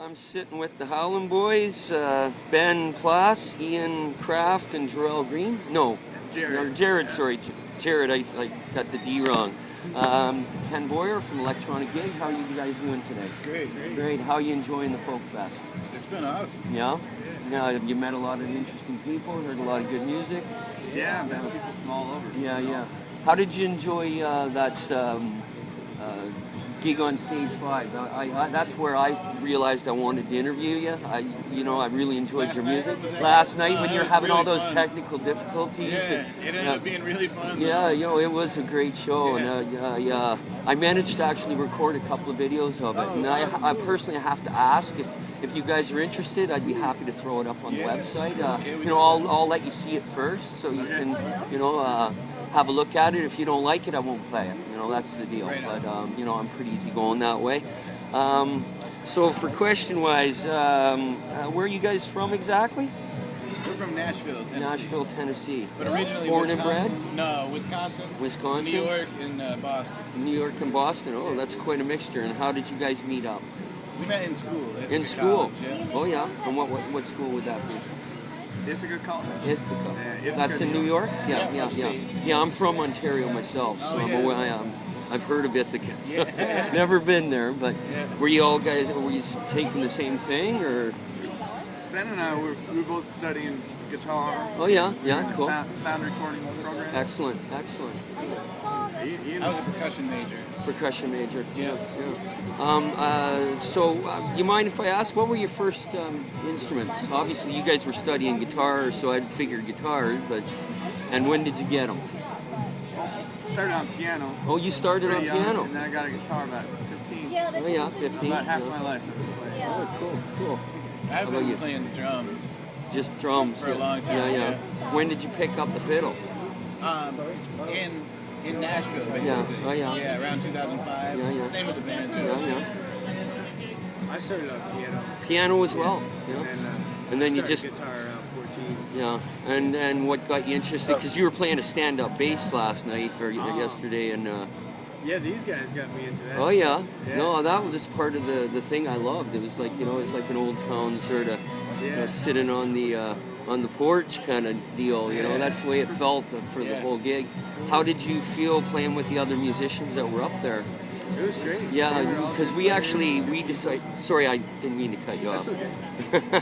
I'm sitting with the Howlin Boys, Ben Plass, Ian Kraft, and Jarrell Green. No, Jared, sorry. Jared, I got the D wrong. Ken Boyer from electronicGIG. How are you guys doing today? Great. Great. How are you enjoying the Folk Fest? It's been awesome. Yeah? Yeah, have you met a lot of interesting people, heard a lot of good music? Yeah, met people from all over. Yeah. How did you enjoy that gig on Stage 5? That's where I realized I wanted to interview you. I really enjoyed your music. Last night when you're having all those technical difficulties. Yeah, it ended up being really fun. Yeah, it was a great show. And I managed to actually record a couple of videos of it. And I personally have to ask if you guys are interested, I'd be happy to throw it up on the website. I'll let you see it first so you can, have a look at it. If you don't like it, I won't play it. That's the deal. But I'm pretty easy going that way. So for question-wise, where are you guys from exactly? We're from Nashville, Tennessee. Nashville, Tennessee. But originally born Wisconsin. and bred? No, Wisconsin. Wisconsin. New York and Boston. New York and Boston. Oh, that's quite a mixture. And how did you guys meet up? We met in school. In school? College, yeah. Oh yeah. And what school would that be? Ithaca College. Ithaca. Yeah, That's in New York? Yeah. Upstate. Yeah, I'm from Ontario myself, so I've heard of Ithaca. So never been there, but were you taking the same thing, or? Ben and I, we were both studying guitar. Oh yeah, cool. Sound recording program. Excellent. I was a percussion major. Yeah. So, you mind if I ask, what were your first instruments? Obviously, you guys were studying guitar, so I'd figured guitar, and when did you get them? Started on piano. Oh, you started on piano? And then I got a guitar about 15. Oh yeah, 15. About half my life I've been playing. Oh, cool. I've been playing drums. Just drums? For a long time, yeah. When did you pick up the fiddle? In Nashville, basically. Yeah. Yeah, around 2005. Yeah. Same with the band, too. Yeah. I started on piano. Piano as well. Yeah. And then you just guitar around 14. Yeah. And what got you interested? Because you were playing a stand-up bass last night or yesterday, and. Yeah, these guys got me into that. Oh yeah. No, that was just part of the thing I loved. It was like it's like an old town sort of sitting on the porch kind of deal. That's the way it felt for the whole gig. How did you feel playing with the other musicians that were up there? It was great. Yeah, because we decided. Sorry, I didn't mean to cut you off. That's okay.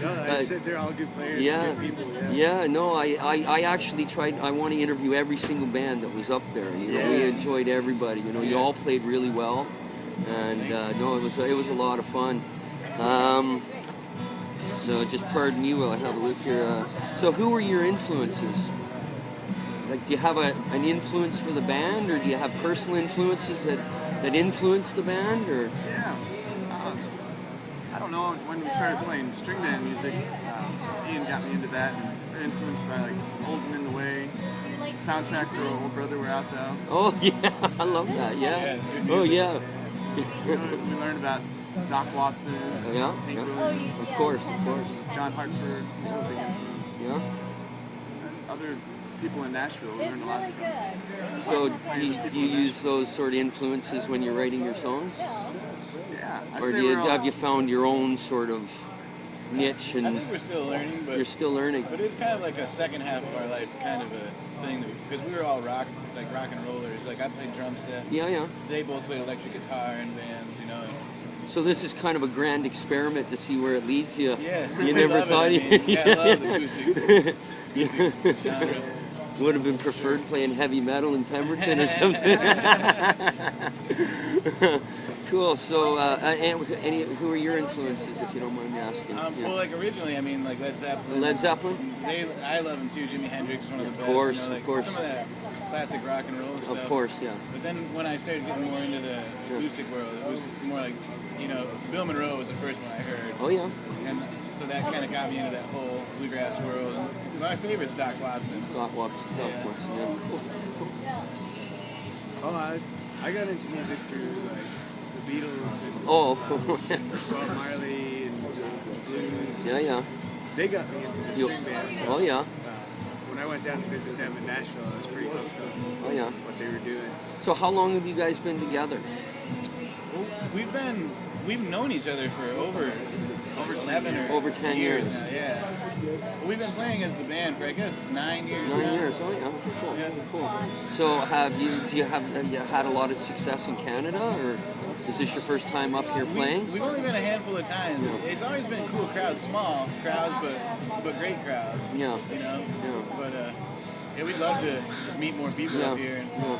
No, I said they're all good players. Good people. Yeah. No, I actually tried. I want to interview every single band that was up there. We enjoyed everybody. You all played really well, and it was a lot of fun. So just pardon me while I have a look here. So who were your influences? Like, do you have an influence for the band, or do you have personal influences that influence the band, or? Yeah. I don't know. When we started playing string band music, Ian got me into that, and we're influenced by like Old and in the Way, soundtrack for Old Brother We're Out Thou. Oh yeah, I love that. Yeah. Oh yeah. We learned about Doc Watson, Hank Williams, of course. John Hartford. He's a big influence. Yeah. Other people in Nashville, we learned a lot from. So do you use those sort of influences when you're writing your songs? Yeah. Or have you found your own sort of niche? And I think we're still learning, but you're still learning. But it's kind of like a second half of our life kind of a thing, because we were all rock and rollers. Like, I played drum set. Yeah. They both played electric guitar in bands, So this is kind of a grand experiment to see where it leads you. Yeah. You never thought I love the acoustic genre. Would have been preferred playing heavy metal in Pemberton or something. Cool. So, who are your influences, if you don't mind me asking? Well, like originally, like Led Zeppelin. Led Zeppelin? I love them too. Jimi Hendrix, one of the best. Of course. Some of that classic rock and roll stuff. Of course, yeah. But then when I started getting more into the acoustic world, it was more like, Bill Monroe was the first one I heard. Oh yeah. And so that kind of got me into that whole bluegrass world. And my favorite's Doc Watson. Doc Watson, yeah. Oh, I got into music through like the Beatles and of course. Bob Marley and blues. Yeah. They got me into the string band stuff. Oh yeah. When I went down to visit them in Nashville, I was pretty hooked on what they were doing. So how long have you guys been together? We've we've known each other for over 11 or Over 10 years. now. Yeah. We've been playing as the band for I guess 9 years. 9 now. years. Oh yeah, cool. Yeah. Cool. So have you had a lot of success in Canada, or is this your first time up here playing? We've only been a handful of times. It's always been cool crowds, small crowds, but great crowds. Yeah. You know. Yeah. But yeah, we'd love to meet more people up here. Yeah.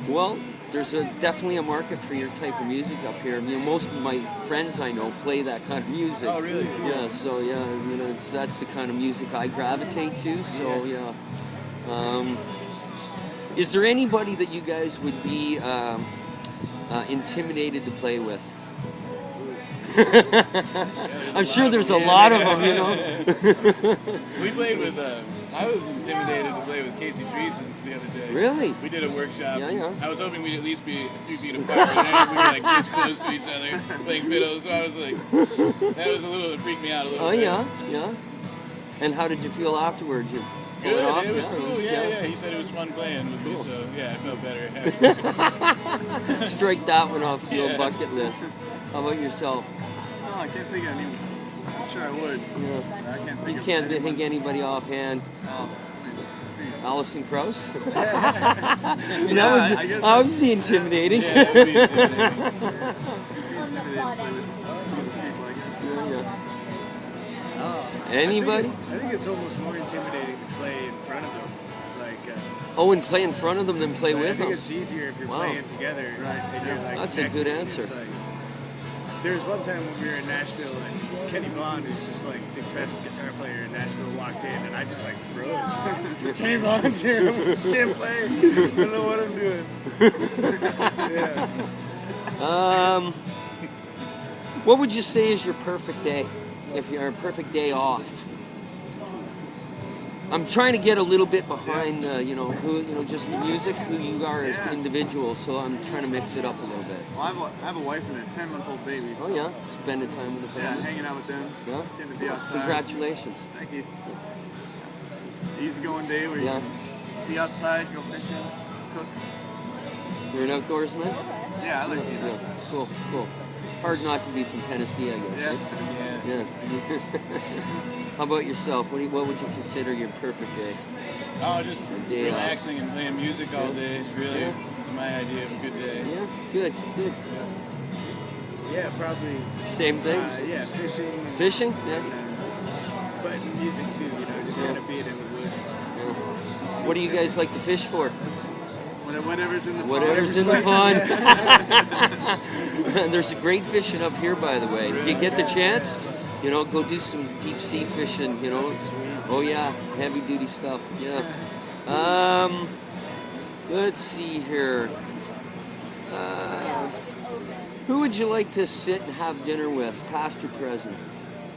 Well, there's definitely a market for your type of music up here. You know, most of my friends I know play that kind of music. Oh, really? Yeah. So yeah, you know, that's the kind of music I gravitate to. So yeah. Is there anybody that you guys would be intimidated to play with? I'm sure there's a lot of them, you know. We played with. I was intimidated to play with Casey Dreesen the other day. Really? We did a workshop. Yeah, yeah. I was hoping we'd at least be a few feet apart. And then we were like this close to each other playing fiddles. So I was like, that was a little, it freaked me out a little bit. Oh yeah. And how did you feel afterwards? You pull Good. it off? It was cool. Yeah. He said it was fun playing with me. So yeah, I felt better. Strike that one off your Yeah. bucket list. How about yourself? Oh, I can't think of any. I'm sure I would. Yeah. But I can't think You of can't anyone. think anybody offhand. Oh, Allison Krauss? yeah, I guess that would be intimidating. Yeah, it would be intimidating. I'd be intimidated to play with some of these people, I guess. Yeah. Anybody? I think it's almost more intimidating to play in front of them. Like, Oh, and play in front of them than play I with think them? it's easier if you're Wow. playing together. Right. And you're, like, That's a good connected. answer. It's like, there was one time when we were in Nashville and Kenny Vaughn, who's just like the best guitar player in Nashville, walked in and I just like froze. Kenny Vaughn's here. Can't play. I don't know what I'm doing. Yeah. What would you say is your perfect day? If you're a perfect day off? I'm trying to get a little bit behind, just the music, who you are as individuals. So I'm trying to mix it up a little bit. Well, I have a wife and a 10-month-old baby. Oh yeah, spending time with the Yeah, family. hanging out with them. Yeah. Getting to be outside. Congratulations. Thank you. Just easygoing day where you Yeah. can be outside, go fishing, cook. You're an outdoorsman? Yeah, I like being Yeah. outside. Cool. Hard not to be from Tennessee, I guess. Yeah. Right? Yeah. Yeah. How about yourself? What would you consider your perfect day? Oh, just day off. relaxing and playing music all day. Really, Yeah. is my idea of a good day. Yeah, good. Yeah, probably. Same thing. Yeah, fishing. And, Fishing? Yeah. but music too, you know, just kind of being in the woods. Yeah. What do you guys like to fish for? Whatever's in the pond. Whatever's in the pond. There's great fishing up here, by the way. If you get the chance, go do some deep sea fishing. Oh yeah, heavy duty stuff. Yeah. Let's see here. Who would you like to sit and have dinner with, past or present?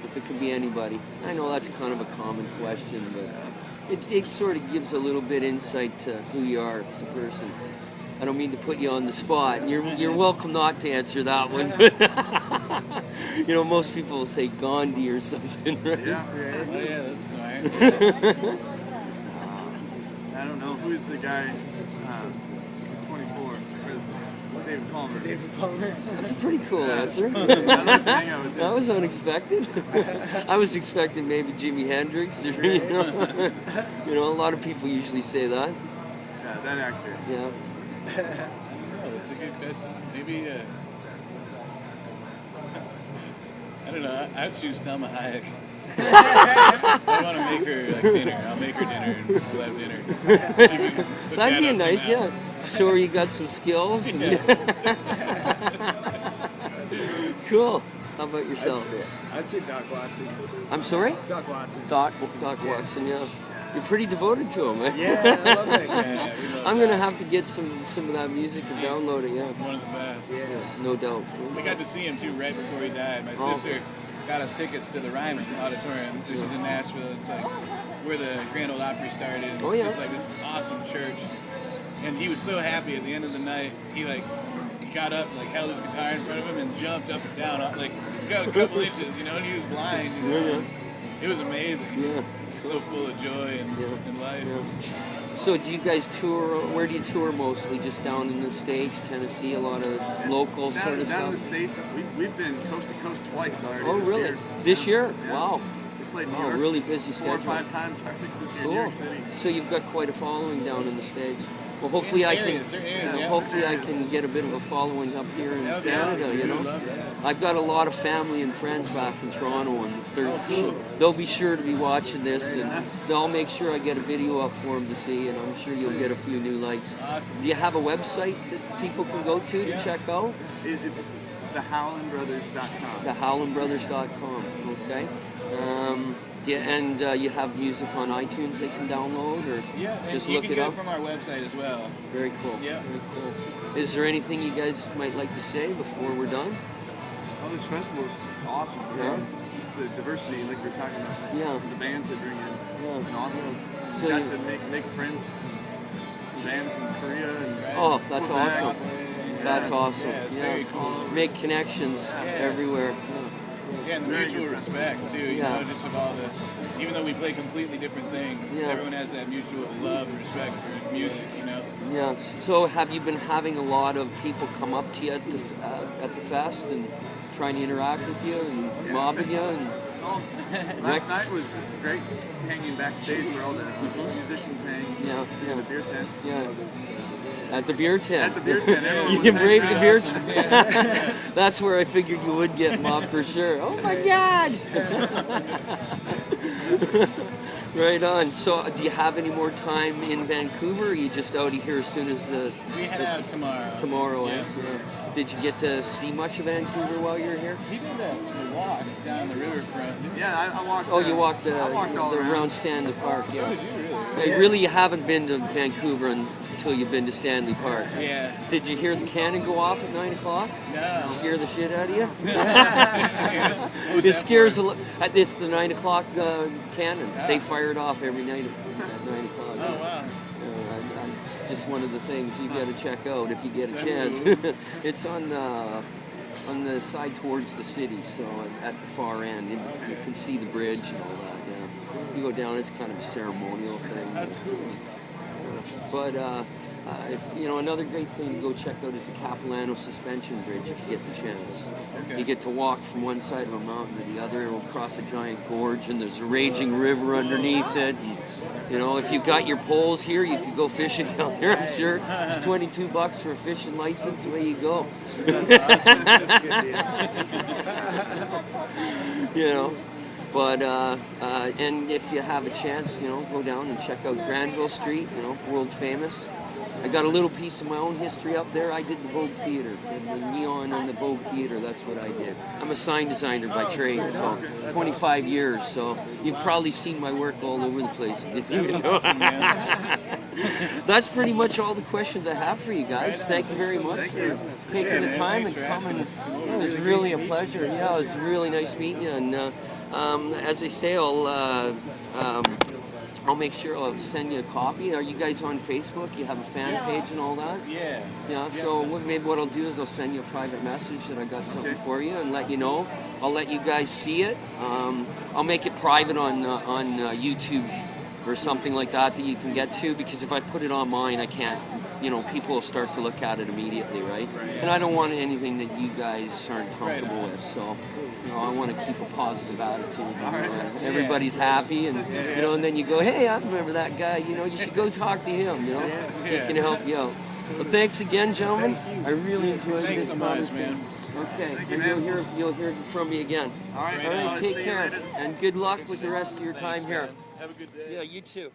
If it could be anybody. I know that's kind of a common question, but it sort of gives a little bit insight to who you are as a person. I don't mean to put you on the spot, and you're welcome not to answer that one. Most people will say Gandhi or something, right? Yeah. Oh yeah, that's smart. I don't know who's the guy from 24. David Palmer. David Palmer. That's a pretty cool answer. I'd like to hang out with him. That was unexpected. I was expecting maybe Jimi Hendrix, or, a lot of people usually say that. Yeah, that actor. Yeah. Oh, that's a good question. Maybe, I don't know. I'd choose Selma Hayek. I want to make her dinner. I'll make her dinner and we'll have dinner. That'd be nice, yeah. Show her you got some skills. And Cool. How about yourself? I'd say Doc Watson. I'm sorry? Doc Watson. Doc Watson, yeah. You're pretty devoted to him, eh? Yeah, I love that guy. Yeah, we love I'm going to have to get some of that music and download it, yeah. one of the best. Yeah. No doubt. We got to see him too right before he died. My sister got us tickets to the Ryman Auditorium, which is in Nashville. It's like where the Grand Ole Opry started. It's just like this awesome church. And he was so happy at the end of the night. He got up, held his guitar in front of him and jumped up and down, got a couple inches, and he was blind. it was amazing. Yeah. So full of joy and life. Yeah. So do you guys tour? Where do you tour mostly? Just down in the States, Tennessee, a lot of local sort of down in the stuff? States, we've been coast to coast twice already. Oh, this really? year. This year? Yeah. Wow. We played New Oh, York really busy 4 or schedule. 5 times already this year in Cool. New York City. So you've got quite a following down in the States. Well, hopefully I can. Certain areas, yeah. Hopefully I can get a bit of a following up here in Canada. You know, I've got a lot of family and friends back in Toronto, and they'll be sure to be watching this, and they'll make sure I get a video up for them to see, and I'm sure you'll get a few new likes. Awesome. Do you have a website that people can go to check out? It's thehowlinbrothers.com. Thehowlinbrothers.com. Okay. And you have music on iTunes they can download, or Yeah, and just you look can it get up? it from our website as well. Very cool. Yeah. Very cool. Is there anything you guys might like to say before we're done? Oh, this festival it's awesome. Yeah. Just the diversity, like we were talking about. Yeah. The bands they bring in. Yeah. It's been awesome. So Got you- to make friends from bands in Korea and Oh, that's Quebec. awesome. That's awesome. Yeah, it's Yeah. very cool. Make connections everywhere. Yeah, and very mutual good respect too. You Yeah. know, just of all the, even though we play completely different things, Yeah. everyone has that mutual love and respect for music. You know. Yeah. So have you been having a lot of people come up to you at the fest and trying to interact with you and mobbing you? And Oh, last night was just great hanging backstage where all the musicians hang. Yeah, yeah. In the beer tent. yeah. At the beer tent. At the beer tent, everyone You was can brave the hanging beer out. tent. That's where I figured you would get mobbed for sure. Oh my God! Right on. So, do you have any more time in Vancouver? Or are you just out of here as soon as the We head out tomorrow. tomorrow? Yeah. Yeah. Did you get to see much of Vancouver while you were here? He did a walk down the riverfront. Yeah, I walked. Oh, you walked I walked all around. around Stanley Park. Yeah. Did you really? Really, you haven't been to Vancouver until you've been to Stanley Park. Yeah. Did you hear the cannon go off at 9 o'clock? No. Scare the shit out of you? What was It that scares for? it's the 9 o'clock cannon. They fire it off every night at 9 o'clock. Oh wow. It's just one of the things you got to check out if you get a That's chance. cool. It's on the side towards the city, so at the far end, and you can see the bridge and all that. Yeah, you go down. It's kind of a ceremonial thing. That's cool. But if you know, another great thing to go check out is the Capilano Suspension Bridge if you get the chance. Okay. You get to walk from one side of a mountain to the other. It'll cross a giant gorge, and there's a raging river underneath it. And, you know, if you got your poles here, you could go fishing down there. I'm sure it's $22 for a fishing license. Away you go. That's a good deal. You know. But and if you have a chance, you know, go down and check out Granville Street. You know, world famous. I got a little piece of my own history up there. I did the Vogue Theater, the neon and the Vogue Theater. That's what I did. I'm a sign designer by trade, so 25 years. So you've probably seen my work all over the place. If you didn't know. Awesome, man. That's pretty much all the questions I have for you guys. Thank you very much for taking the time and coming. It was really a pleasure. Yeah, it was really nice meeting you. And as I say, I'll make sure I'll send you a copy. Are you guys on Facebook? You have a fan page and all that? Yeah. Yeah, so maybe what I'll do is I'll send you a private message that I got something for you and let you know. I'll let you guys see it. I'll make it private on YouTube or something like that you can get to, because if I put it on mine, I can't, you know, people will start to look at it immediately, right? And I don't want anything that you guys aren't comfortable with, so, you know, I want to keep a positive attitude. Everybody's happy, and, you know, and then you go, hey, I remember that guy, you know, you should go talk to him, you know, he can help you out. Well, thanks again, gentlemen. I really enjoyed Thanks this so much, conversation. man. Okay, Thank you, and man. you'll hear from me again. All right, All right, see take you care, later. and good luck with the rest of your time here. Have a good day. Yeah, you too.